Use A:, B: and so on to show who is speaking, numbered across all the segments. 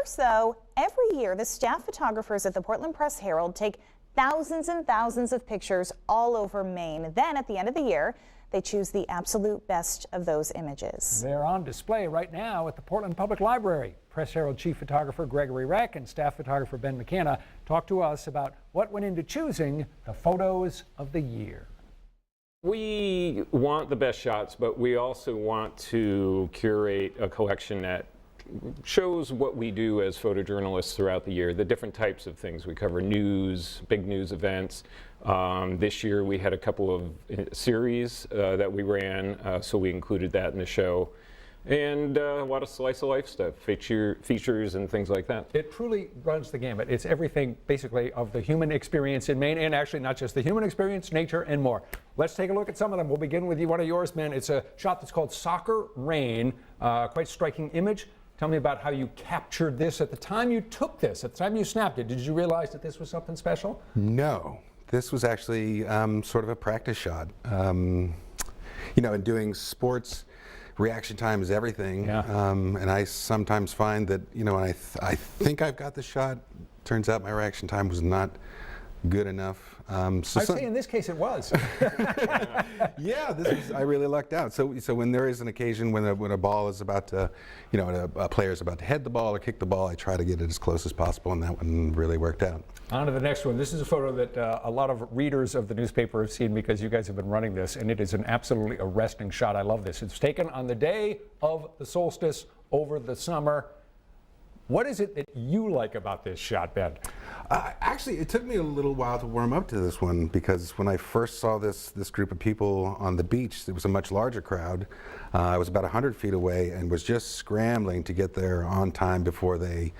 A: First, though, every year the staff photographers at the Portland Press Herald take thousands and thousands of pictures all over Maine. Then at the end of the year, they choose the absolute best of those images.
B: They're on display right now at the Portland Public Library. Press Herald chief photographer Gregory Reck and staff photographer Ben McKenna talk to us about what went into choosing the photos of the year.
C: We want the best shots, but we also want to curate a collection that shows what we do as photojournalists throughout the year, the different types of things. We cover news, big news events. This year we had a couple of series that we ran, so we included that in the show. And a lot of slice of life stuff, features and things like that.
B: It truly runs the gamut. It's everything basically of the human experience in Maine, and actually not just the human experience, nature and more. Let's take a look at some of them. We'll begin with one of yours, Ben. It's a shot that's called Soccer Rain, quite striking image. Tell me about how you captured this at the time you took this, at the time you snapped it. Did you realize that this was something special?
D: No, this was actually sort of a practice shot. You know, in doing sports, reaction time is everything.
B: Yeah.
D: And I sometimes find that, you know, when I think I've got the shot, turns out my reaction time was not good enough.
B: I'd say in this case it was.
D: Yeah, I really lucked out. So when there is an occasion when a ball is about to, you know, a player is about to head the ball or kick the ball, I try to get it as close as possible, and that one really worked out.
B: On to the next one. This is a photo that a lot of readers of the newspaper have seen because you guys have been running this, and it is an absolutely arresting shot. I love this. It's taken on the day of the solstice over the summer. What is it that you like about this shot, Ben?
D: Actually, it took me a little while to warm up to this one, because when I first saw this group of people on the beach, it was a much larger crowd. I was about 100 feet away and was just scrambling to get there on time before they,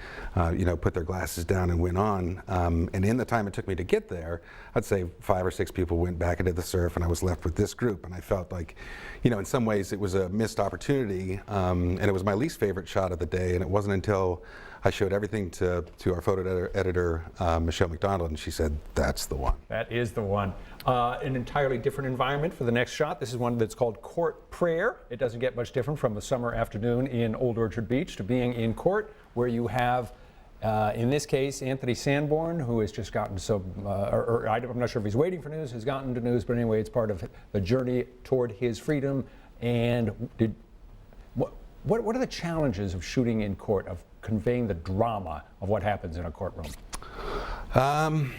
D: you know, put their glasses down and went on. And in the time it took me to get there, I'd say 5 or 6 people went back into the surf, and I was left with this group. And I felt like, you know, in some ways it was a missed opportunity, and it was my least favorite shot of the day. And it wasn't until I showed everything to our photo editor, Michelle McDonald, and she said, that's the one.
B: That is the one. An entirely different environment for the next shot. This is one that's called Court Prayer. It doesn't get much different from a summer afternoon in Old Orchard Beach to being in court, where you have, in this case, Anthony Sanborn, who has just gotten I'm not sure if he's waiting for news, has gotten to news, but anyway, it's part of the journey toward his freedom. And what are the challenges of shooting in court, of conveying the drama of what happens in a courtroom?
D: Well,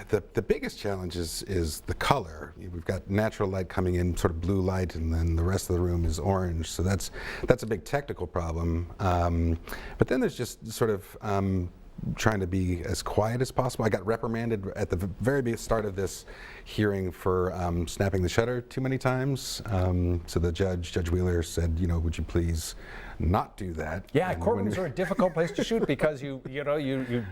D: the biggest challenge is the color. We've got natural light coming in, sort of blue light, and then the rest of the room is orange. So that's a big technical problem. But then there's just sort of trying to be as quiet as possible. I got reprimanded at the very start of this hearing for snapping the shutter too many times. So the Judge Wheeler said, you know, would you please not do that?
B: Yeah,
D: and
B: courtrooms are a difficult place to shoot because you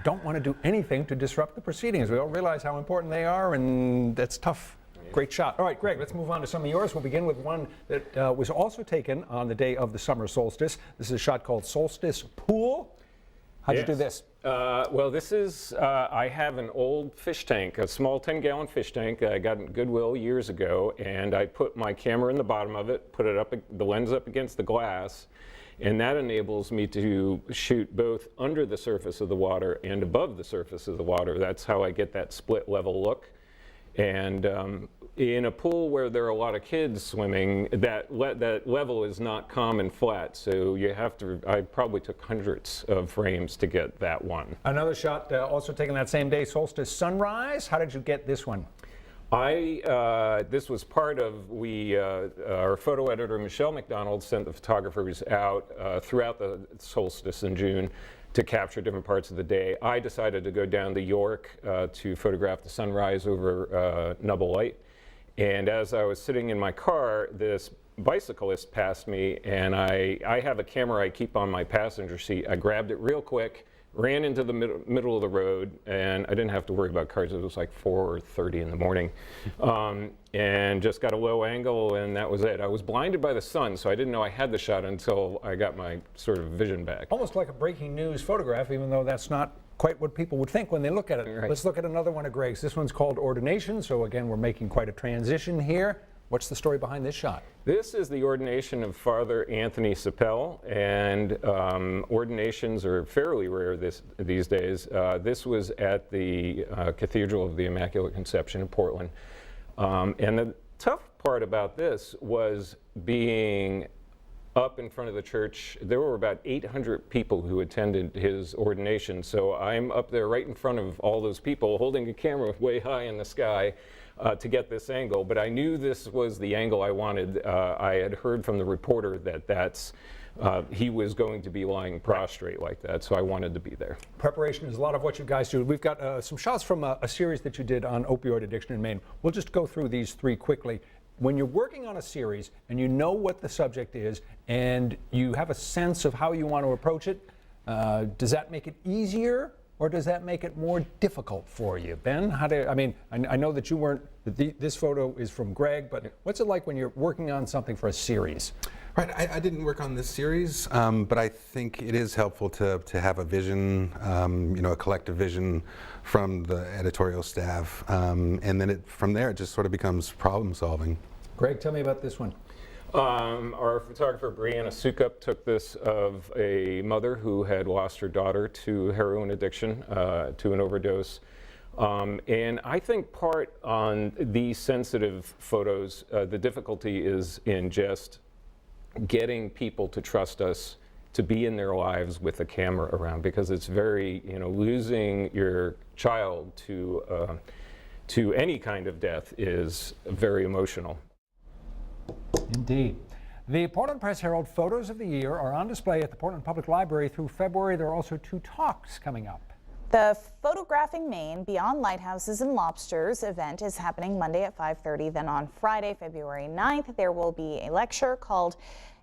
B: don't want to do anything to disrupt the proceedings. We all realize how important they are, and that's tough. Great shot. All right, Greg, let's move on to some of yours. We'll begin with one that was also taken on the day of the summer solstice. This is a shot called Solstice Pool. How'd you do this?
C: Well, this is, I have an old fish tank, a small 10-gallon fish tank I got at Goodwill years ago, and I put my camera in the bottom of it, put it up, the lens up against the glass, and that enables me to shoot both under the surface of the water and above the surface of the water. That's how I get that split level look. And in a pool where there are a lot of kids swimming, that level is not common flat, so you have to, I probably took hundreds of frames to get that one.
B: Another shot also taken that same day, Solstice Sunrise. How did you get this one?
C: This was part of, our photo editor, Michelle McDonald, sent the photographers out throughout the solstice in June to capture different parts of the day. I decided to go down to York to photograph the sunrise over Nubble Light. And as I was sitting in my car, this bicyclist passed me, and I have a camera I keep on my passenger seat. I grabbed it real quick, ran into the middle of the road, and I didn't have to worry about cars. It was like 4:30 in the morning, and just got a low angle, and that was it. I was blinded by the sun, so I didn't know I had the shot until I got my sort of vision back.
B: Almost like a breaking news photograph, even though that's not quite what people would think when they look at it.
C: Right.
B: Let's look at another one of Greg's. This one's called Ordination, so again, we're making quite a transition here. What's the story behind this shot?
C: This is the ordination of Father Anthony Sapel, and ordinations are fairly rare these days. This was at the Cathedral of the Immaculate Conception in Portland. And the tough part about this was being up in front of the church. There were about 800 people who attended his ordination, so I'm up there right in front of all those people holding a camera way high in the sky to get this angle, but I knew this was the angle I wanted. I had heard from the reporter that he was going to be lying prostrate like that, so I wanted to be there.
B: Preparation is a lot of what you guys do. We've got some shots from a series that you did on opioid addiction in Maine. We'll just go through these three quickly. When you're working on a series and you know what the subject is and you have a sense of how you want to approach it, does that make it easier or does that make it more difficult for you? Ben, I know that you weren't, this photo is from Greg, but what's it like when you're working on something for a series?
D: Right, I didn't work on this series, but I think it is helpful to have a vision, a collective vision from the editorial staff, and then from there it just sort of becomes problem solving.
B: Greg, tell me about this one.
C: Our photographer Brianna Sukup took this of a mother who had lost her daughter to heroin addiction, to an overdose. And I think part on these sensitive photos, the difficulty is in just getting people to trust us to be in their lives with a camera around, because it's very, losing your child to any kind of death is very emotional.
B: Indeed. The Portland Press Herald Photos of the Year are on display at the Portland Public Library through February. There are also 2 talks coming up.
A: The Photographing Maine Beyond Lighthouses and Lobsters event is happening Monday at 5:30. Then on Friday, February 9th, there will be a lecture called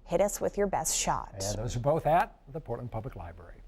A: Hit Us With Your Best Shot.
B: And those are both at the Portland Public Library.